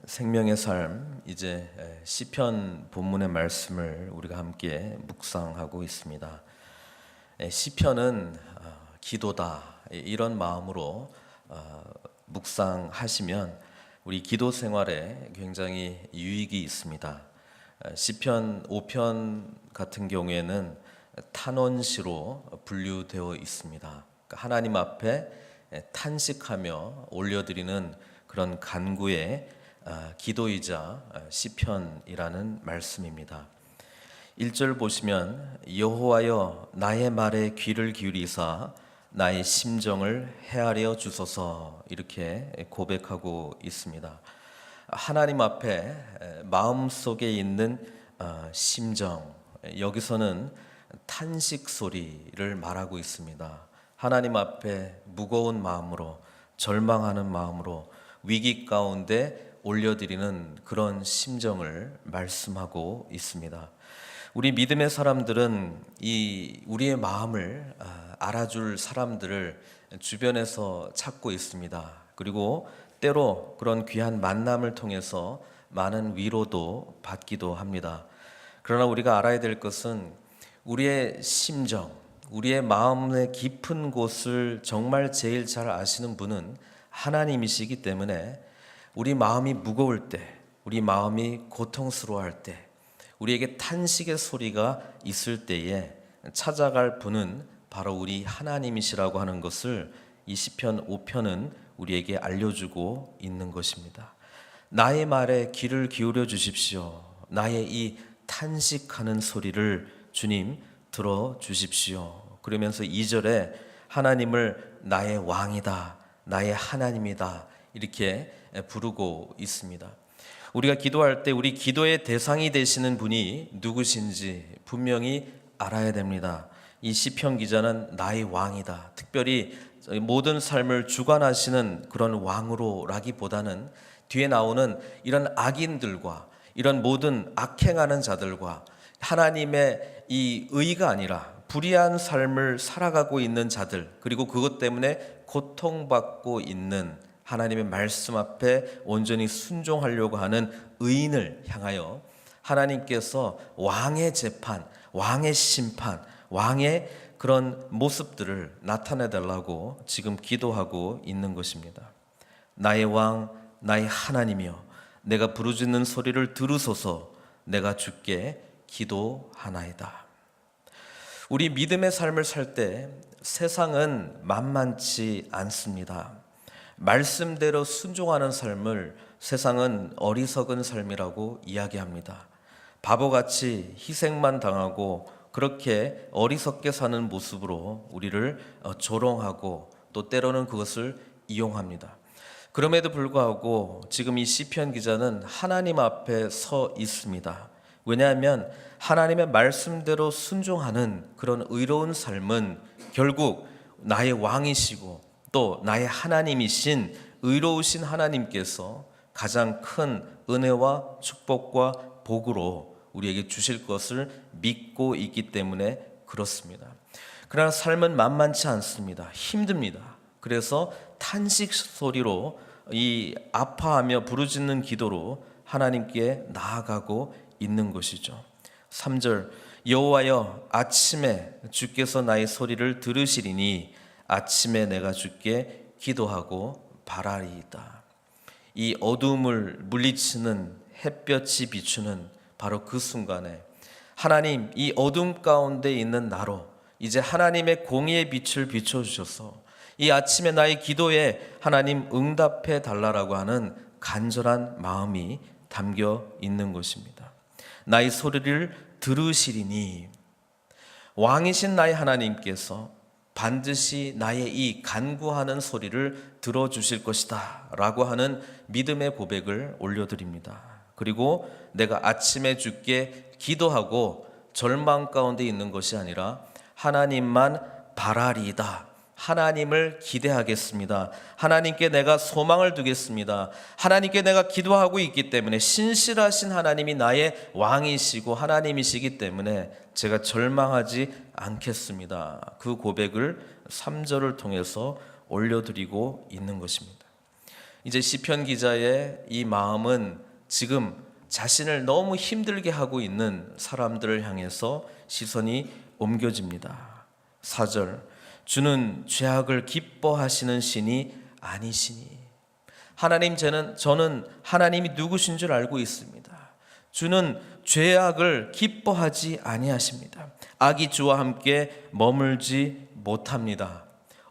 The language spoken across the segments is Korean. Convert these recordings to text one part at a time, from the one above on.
생명의 삶, 이제 시편 본문의 말씀을 우리가 함께 묵상하고 있습니다. 시편은 기도다, 이런 마음으로 묵상하시면 우리 기도 생활에 굉장히 유익이 있습니다. 시편 5편 같은 경우에는 탄원시로 분류되어 있습니다. 그러니까 하나님 앞에 탄식하며 올려드리는 그런 간구의 기도이자 시편이라는 말씀입니다. 1절 보시면 여호와여 나의 말에 귀를 기울이사 나의 심정을 헤아려 주소서, 이렇게 고백하고 있습니다. 하나님 앞에 마음속에 있는 심정, 여기서는 탄식 소리를 말하고 있습니다. 하나님 앞에 무거운 마음으로, 절망하는 마음으로 위기 가운데 올려드리는 그런 심정을 말씀하고 있습니다. 우리 믿음의 사람들은 우리의 마음을 알아줄 사람들을 주변에서 찾고 있습니다. 그리고 때로 그런 귀한 만남을 통해서 많은 위로도 받기도 합니다. 그러나 우리가 알아야 될 것은 우리의 심정, 우리의 마음의 깊은 곳을 정말 제일 잘 아시는 분은 하나님이시기 때문에 우리 마음이 무거울 때, 우리 마음이 고통스러워할 때, 우리에게 탄식의 소리가 있을 때에 찾아갈 분은 바로 우리 하나님이시라고 하는 것을 이 시편 5편은 우리에게 알려주고 있는 것입니다. 나의 말에 귀를 기울여 주십시오. 나의 이 탄식하는 소리를 주님 들어주십시오. 그러면서 2절에 하나님을 나의 왕이다, 나의 하나님이다, 이렇게 부르고 있습니다. 우리가 기도할 때 우리 기도의 대상이 되시는 분이 누구신지 분명히 알아야 됩니다. 이 시편 기자는 나의 왕이다, 특별히 모든 삶을 주관하시는 그런 왕으로라기보다는 뒤에 나오는 이런 악인들과 이런 모든 악행하는 자들과 하나님의 이 의가 아니라 불의한 삶을 살아가고 있는 자들, 그리고 그것 때문에 고통받고 있는 하나님의 말씀 앞에 온전히 순종하려고 하는 의인을 향하여 하나님께서 왕의 재판, 왕의 심판, 왕의 그런 모습들을 나타내 달라고 지금 기도하고 있는 것입니다. 나의 왕, 나의 하나님이여, 내가 부르짖는 소리를 들으소서. 내가 주께 기도하나이다. 우리 믿음의 삶을 살 때 세상은 만만치 않습니다. 말씀대로 순종하는 삶을 세상은 어리석은 삶이라고 이야기합니다. 바보같이 희생만 당하고 그렇게 어리석게 사는 모습으로 우리를 조롱하고 또 때로는 그것을 이용합니다. 그럼에도 불구하고 지금 이 시편 기자는 하나님 앞에 서 있습니다. 왜냐하면 하나님의 말씀대로 순종하는 그런 의로운 삶은 결국 나의 왕이시고 또 나의 하나님이신 의로우신 하나님께서 가장 큰 은혜와 축복과 복으로 우리에게 주실 것을 믿고 있기 때문에 그렇습니다. 그러나 삶은 만만치 않습니다. 힘듭니다. 그래서 탄식 소리로 이 아파하며 부르짖는 기도로 하나님께 나아가고 있는 것이죠. 3절 여호와여 아침에 주께서 나의 소리를 들으시리니 아침에 내가 주께 기도하고 바라리이다. 이 어두움을 물리치는 햇볕이 비추는 바로 그 순간에 하나님, 이 어둠 가운데 있는 나로 이제 하나님의 공의의 빛을 비춰주셔서 이 아침에 나의 기도에 하나님 응답해 달라라고 하는 간절한 마음이 담겨 있는 것입니다. 나의 소리를 들으시리니, 왕이신 나의 하나님께서 반드시 나의 이 간구하는 소리를 들어주실 것이다 라고 하는 믿음의 고백을 올려드립니다. 그리고 내가 아침에 주께 기도하고 절망 가운데 있는 것이 아니라 하나님만 바라리이다, 하나님을 기대하겠습니다. 하나님께 내가 소망을 두겠습니다. 하나님께 내가 기도하고 있기 때문에 신실하신 하나님이 나의 왕이시고 하나님이시기 때문에 제가 절망하지 않겠습니다. 그 고백을 3절을 통해서 올려드리고 있는 것입니다. 이제 시편 기자의 이 마음은 지금 자신을 너무 힘들게 하고 있는 사람들을 향해서 시선이 옮겨집니다. 4절, 주는 죄악을 기뻐하시는 신이 아니시니. 하나님, 저는 하나님이 누구신 줄 알고 있습니다. 주는 죄악을 기뻐하지 아니하십니다. 악이 주와 함께 머물지 못합니다.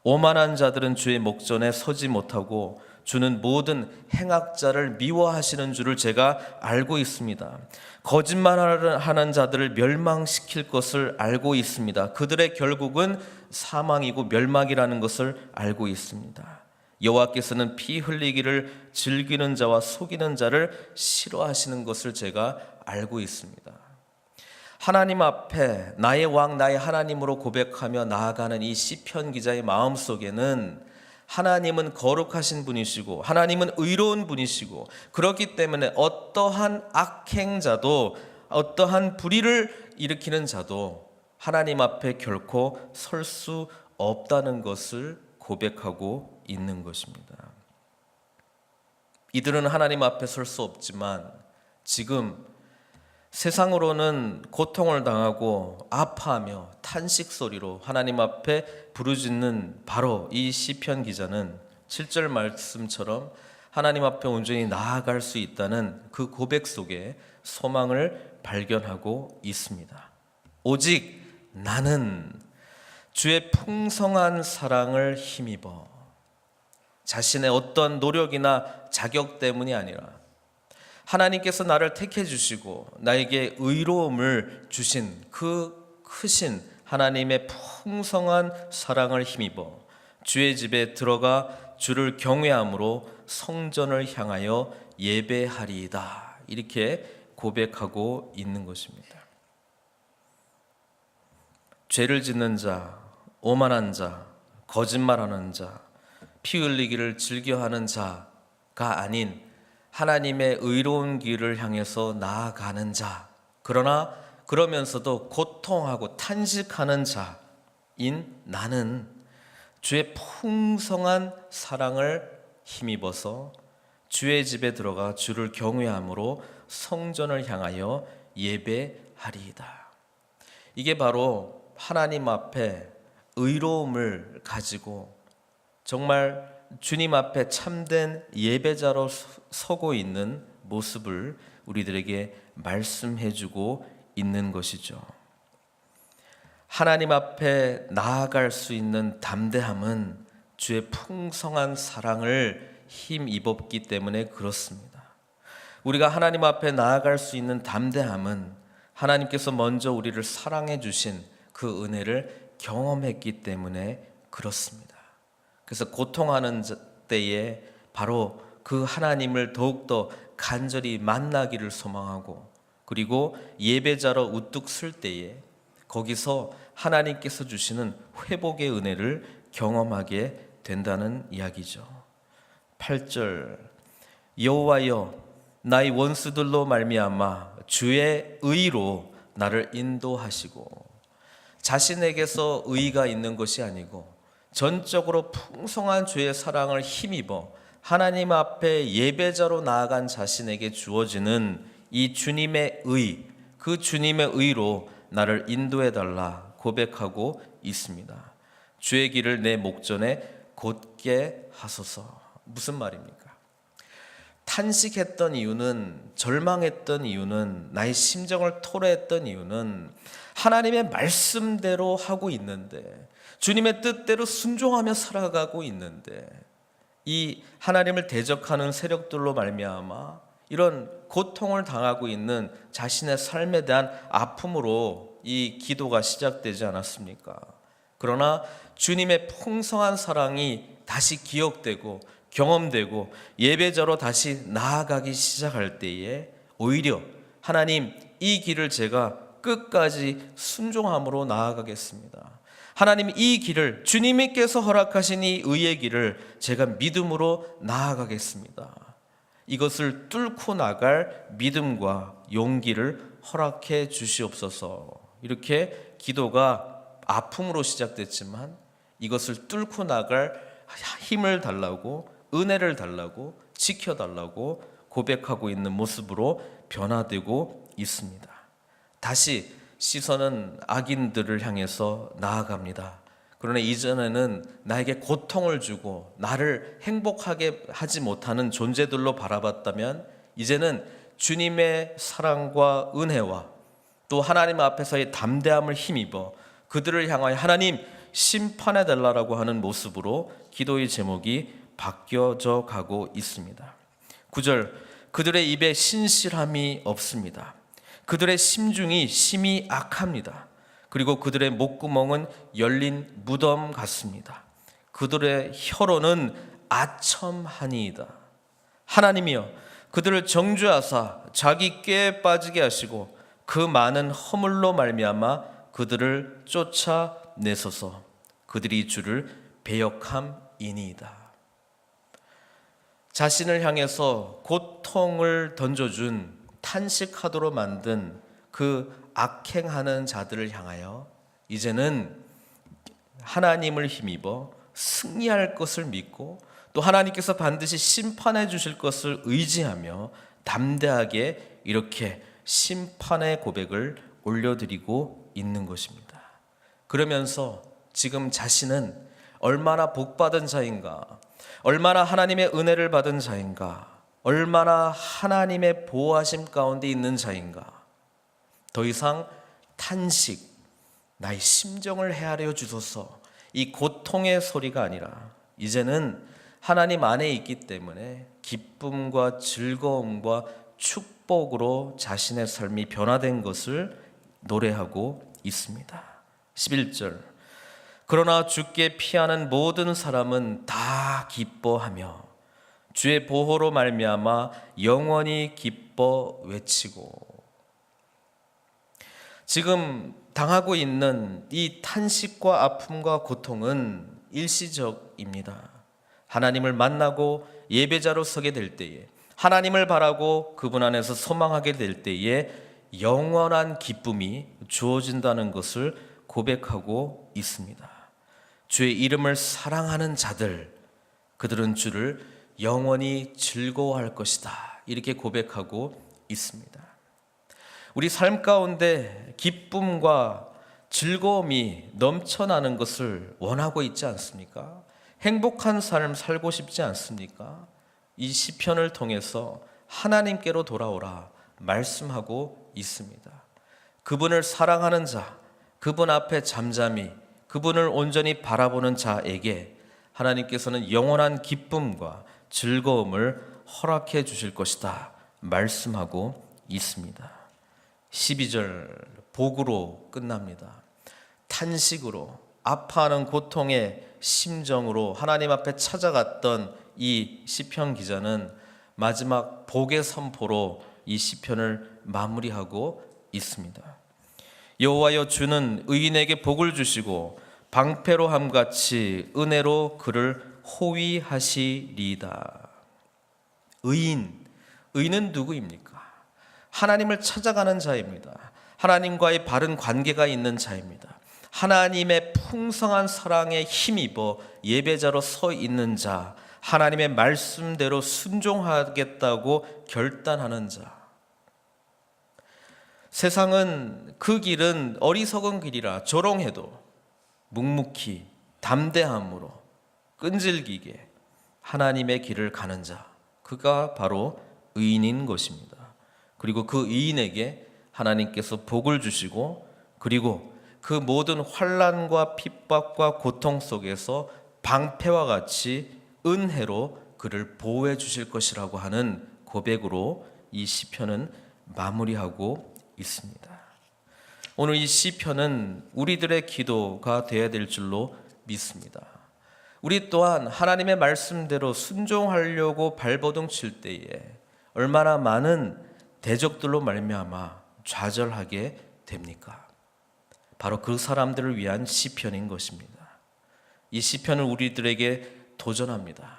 오만한 자들은 주의 목전에 서지 못하고 주는 모든 행악자를 미워하시는 줄을 제가 알고 있습니다. 거짓말하는 자들을 멸망시킬 것을 알고 있습니다. 그들의 결국은 사망이고 멸망이라는 것을 알고 있습니다. 여호와께서는 피 흘리기를 즐기는 자와 속이는 자를 싫어하시는 것을 제가 알고 있습니다. 하나님 앞에 나의 왕 나의 하나님으로 고백하며 나아가는 이 시편 기자의 마음속에는 하나님은 거룩하신 분이시고 하나님은 의로운 분이시고, 그렇기 때문에 어떠한 악행자도 어떠한 불의를 일으키는 자도 하나님 앞에 결코 설 수 없다는 것을 고백하고 있는 것입니다. 이들은 하나님 앞에 설 수 없지만 지금 세상으로는 고통을 당하고 아파하며 탄식 소리로 하나님 앞에 부르짖는 바로 이 시편 기자는 7절 말씀처럼 하나님 앞에 온전히 나아갈 수 있다는 그 고백 속에 소망을 발견하고 있습니다. 오직 나는 주의 풍성한 사랑을 힘입어, 자신의 어떤 노력이나 자격 때문이 아니라 하나님께서 나를 택해 주시고 나에게 의로움을 주신 그 크신 하나님의 풍성한 사랑을 힘입어 주의 집에 들어가 주를 경외함으로 성전을 향하여 예배하리이다, 이렇게 고백하고 있는 것입니다. 죄를 짓는 자, 오만한 자, 거짓말하는 자, 피 흘리기를 즐겨하는 자가 아닌 하나님의 의로운 길을 향해서 나아가는 자, 그러나 그러면서도 고통하고 탄식하는 자인 나는 주의 풍성한 사랑을 힘입어서 주의 집에 들어가 주를 경외함으로 성전을 향하여 예배하리이다. 이게 바로 하나님 앞에 의로움을 가지고 정말 주님 앞에 참된 예배자로 서고 있는 모습을 우리들에게 말씀해주고 있는 것이죠. 하나님 앞에 나아갈 수 있는 담대함은 주의 풍성한 사랑을 힘입었기 때문에 그렇습니다. 우리가 하나님 앞에 나아갈 수 있는 담대함은 하나님께서 먼저 우리를 사랑해 주신 그 은혜를 경험했기 때문에 그렇습니다. 그래서 고통하는 때에 바로 그 하나님을 더욱더 간절히 만나기를 소망하고, 그리고 예배자로 우뚝 설 때에 거기서 하나님께서 주시는 회복의 은혜를 경험하게 된다는 이야기죠. 8절, 여호와여 나의 원수들로 말미암아 주의 의로 나를 인도하시고, 자신에게서 의가 있는 것이 아니고 전적으로 풍성한 주의 사랑을 힘입어 하나님 앞에 예배자로 나아간 자신에게 주어지는 이 주님의 의, 그 주님의 의로 나를 인도해달라 고백하고 있습니다. 주의 길을 내 목전에 곧게 하소서. 무슨 말입니까? 탄식했던 이유는, 절망했던 이유는, 나의 심정을 토로했던 이유는 하나님의 말씀대로 하고 있는데, 주님의 뜻대로 순종하며 살아가고 있는데, 이 하나님을 대적하는 세력들로 말미암아 이런 고통을 당하고 있는 자신의 삶에 대한 아픔으로 이 기도가 시작되지 않았습니까? 그러나 주님의 풍성한 사랑이 다시 기억되고 경험되고 예배자로 다시 나아가기 시작할 때에 오히려 하나님, 이 길을 제가 끝까지 순종함으로 나아가겠습니다. 하나님, 이 길을, 주님께서 허락하신 이 의의 길을 제가 믿음으로 나아가겠습니다. 이것을 뚫고 나갈 믿음과 용기를 허락해 주시옵소서. 이렇게 기도가 아픔으로 시작됐지만 이것을 뚫고 나갈 힘을 달라고 은혜를 달라고, 지켜달라고 고백하고 있는 모습으로 변화되고 있습니다. 다시 시선은 악인들을 향해서 나아갑니다. 그러나 이전에는 나에게 고통을 주고 나를 행복하게 하지 못하는 존재들로 바라봤다면, 이제는 주님의 사랑과 은혜와 또 하나님 앞에서의 담대함을 힘입어 그들을 향하여 하나님 심판해 달라고 하는 모습으로 기도의 제목이 바뀌어져 가고 있습니다. 9절, 그들의 입에 신실함이 없습니다. 그들의 심중이 심히 악합니다. 그리고 그들의 목구멍은 열린 무덤 같습니다. 그들의 혀로는 아첨하니이다. 하나님이여, 그들을 정죄하사 자기 꾀에 빠지게 하시고 그 많은 허물로 말미암아 그들을 쫓아내소서. 그들이 주를 배역함이니이다. 자신을 향해서 고통을 던져준, 탄식하도록 만든 그 악행하는 자들을 향하여 이제는 하나님을 힘입어 승리할 것을 믿고 또 하나님께서 반드시 심판해 주실 것을 의지하며 담대하게 이렇게 심판의 고백을 올려드리고 있는 것입니다. 그러면서 지금 자신은 얼마나 복받은 자인가, 얼마나 하나님의 은혜를 받은 자인가, 얼마나 하나님의 보호하심 가운데 있는 자인가, 더 이상 탄식, 나의 심정을 헤아려 주소서, 이 고통의 소리가 아니라 이제는 하나님 안에 있기 때문에 기쁨과 즐거움과 축복으로 자신의 삶이 변화된 것을 노래하고 있습니다. 11절, 그러나 주께 피하는 모든 사람은 다 기뻐하며 주의 보호로 말미암아 영원히 기뻐 외치고. 지금 당하고 있는 이 탄식과 아픔과 고통은 일시적입니다. 하나님을 만나고 예배자로 서게 될 때에, 하나님을 바라고 그분 안에서 소망하게 될 때에 영원한 기쁨이 주어진다는 것을 고백하고 있습니다. 주의 이름을 사랑하는 자들, 그들은 주를 영원히 즐거워할 것이다, 이렇게 고백하고 있습니다. 우리 삶 가운데 기쁨과 즐거움이 넘쳐나는 것을 원하고 있지 않습니까? 행복한 삶 살고 싶지 않습니까? 이 시편을 통해서 하나님께로 돌아오라 말씀하고 있습니다. 그분을 사랑하는 자, 그분 앞에 잠잠히 그분을 온전히 바라보는 자에게 하나님께서는 영원한 기쁨과 즐거움을 허락해 주실 것이다 말씀하고 있습니다. 12절, 복으로 끝납니다. 탄식으로, 아파하는 고통의 심정으로 하나님 앞에 찾아갔던 이 시편 기자는 마지막 복의 선포로 이 시편을 마무리하고 있습니다. 여호와여, 주는 의인에게 복을 주시고 방패로 함같이 은혜로 그를 호위하시리이다. 의인은 누구입니까? 하나님을 찾아가는 자입니다. 하나님과의 바른 관계가 있는 자입니다. 하나님의 풍성한 사랑에 힘입어 예배자로 서 있는 자, 하나님의 말씀대로 순종하겠다고 결단하는 자. 세상은 그 길은 어리석은 길이라 조롱해도 묵묵히 담대함으로 끈질기게 하나님의 길을 가는 자, 그가 바로 의인인 것입니다. 그리고 그 의인에게 하나님께서 복을 주시고, 그리고 그 모든 환난과 핍박과 고통 속에서 방패와 같이 은혜로 그를 보호해 주실 것이라고 하는 고백으로 이 시편은 마무리하고 있습니다. 오늘 이 시편은 우리들의 기도가 되어야 될 줄로 믿습니다. 우리 또한 하나님의 말씀대로 순종하려고 발버둥 칠 때에 얼마나 많은 대적들로 말미암아 좌절하게 됩니까? 바로 그 사람들을 위한 시편인 것입니다. 이 시편은 우리들에게 도전합니다.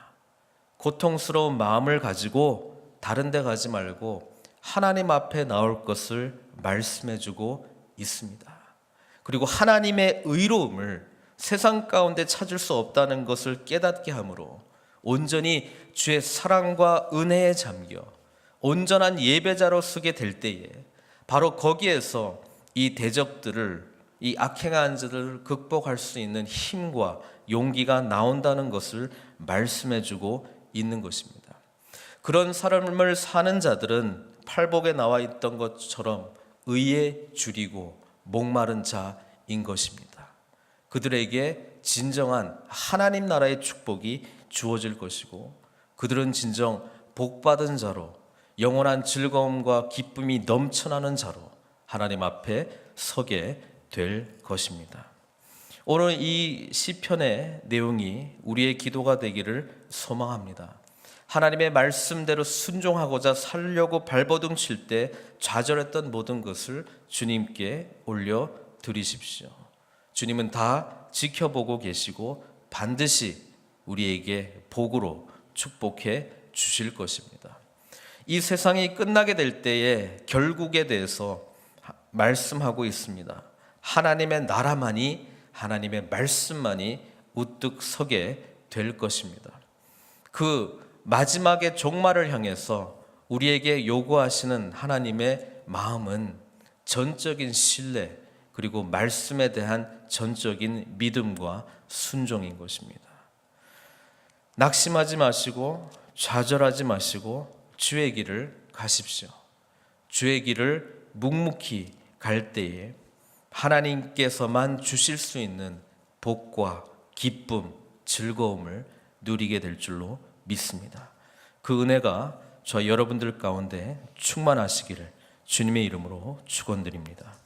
고통스러운 마음을 가지고 다른 데 가지 말고 하나님 앞에 나올 것을 말씀해주고 있습니다. 그리고 하나님의 의로움을 세상 가운데 찾을 수 없다는 것을 깨닫게 하므로 온전히 주의 사랑과 은혜에 잠겨 온전한 예배자로 서게 될 때에 바로 거기에서 이 대적들을, 이 악행한 자들을 극복할 수 있는 힘과 용기가 나온다는 것을 말씀해주고 있는 것입니다. 그런 삶을 사는 자들은 팔복에 나와 있던 것처럼 의에 줄이고 목마른 자인 것입니다. 그들에게 진정한 하나님 나라의 축복이 주어질 것이고 그들은 진정 복받은 자로 영원한 즐거움과 기쁨이 넘쳐나는 자로 하나님 앞에 서게 될 것입니다. 오늘 이 시편의 내용이 우리의 기도가 되기를 소망합니다. 하나님의 말씀대로 순종하고자 살려고 발버둥 칠 때 좌절했던 모든 것을 주님께 올려드리십시오. 주님은 다 지켜보고 계시고 반드시 우리에게 복으로 축복해 주실 것입니다. 이 세상이 끝나게 될 때에 결국에 대해서 말씀하고 있습니다. 하나님의 나라만이, 하나님의 말씀만이 우뚝 서게 될 것입니다. 그 마지막의 종말을 향해서 우리에게 요구하시는 하나님의 마음은 전적인 신뢰, 그리고 말씀에 대한 전적인 믿음과 순종인 것입니다. 낙심하지 마시고 좌절하지 마시고 주의 길을 가십시오. 주의 길을 묵묵히 갈 때에 하나님께서만 주실 수 있는 복과 기쁨, 즐거움을 누리게 될 줄로 믿습니다. 그 은혜가 저 여러분들 가운데 충만하시기를 주님의 이름으로 축원드립니다.